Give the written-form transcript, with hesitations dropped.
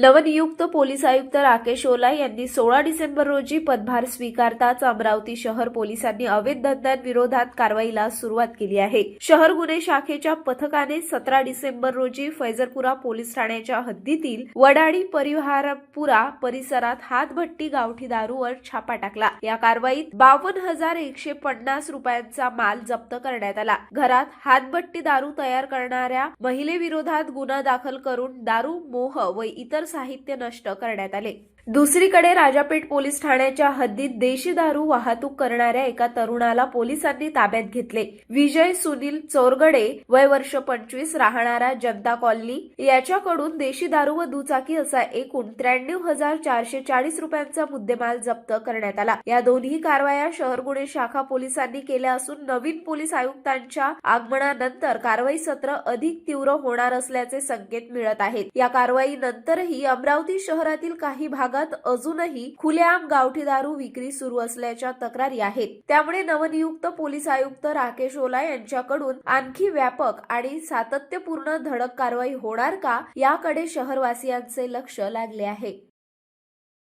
नवनियुक्त पोलीस आयुक्त राकेश ओलाय यांनी 16 डिसेंबर रोजी पदभार स्वीकारताच अमरावती शहर पोलिसांनी अवैध धंद्यांविरोधात कारवाईला सुरुवात केली आहे। शहर गुन्हे शाखेच्या पथकाने 17 डिसेंबर रोजी फैजरपुरा पोलीस ठाण्याच्या हद्दीतील वडाळी परिहारपुरा परिसरात हातभट्टी गावठी दारूवर छापा टाकला। या कारवाईत 52,150 रुपयांचा माल जप्त करण्यात आला। घरात हातभट्टी दारू तयार करणाऱ्या महिलेविरोधात गुन्हा दाखल करून दारू, मोह व इतर साहित्य नष्ट करण्यात आले। दुसरीकडे राजापेठ पोलीस ठाण्याच्या हद्दीत देशी दारू वाहतूक करणाऱ्या एका तरुणाला पोलिसांनी ताब्यात घेतले। विजय सुनील चोरगडे, वय वर्ष 25, राहणारा जनता कॉलनी, याच्याकडून देशी दारू व दुचाकी असा एकूण 93,440 रुपयांचा मुद्देमाल जप्त करण्यात आला। या दोन्ही कारवाया शहर गुन्हे शाखा पोलिसांनी केल्या असून नवीन पोलीस आयुक्तांच्या आगमनानंतर कारवाई सत्र अधिक तीव्र होणार असल्याचे संकेत मिळत आहेत। या कारवाईनंतरही अमरावती शहरातील काही भागात अजूनही खुलेआम गावठी दारू विक्री सुरू असल्याच्या तक्रारी आहेत। त्यामुळे नवनियुक्त पोलीस आयुक्त राकेश ओलाय यांच्याकडून आणखी व्यापक आणि सातत्यपूर्ण धडक कारवाई होणार का, याकडे शहरवासियांचे लक्ष लागले आहे।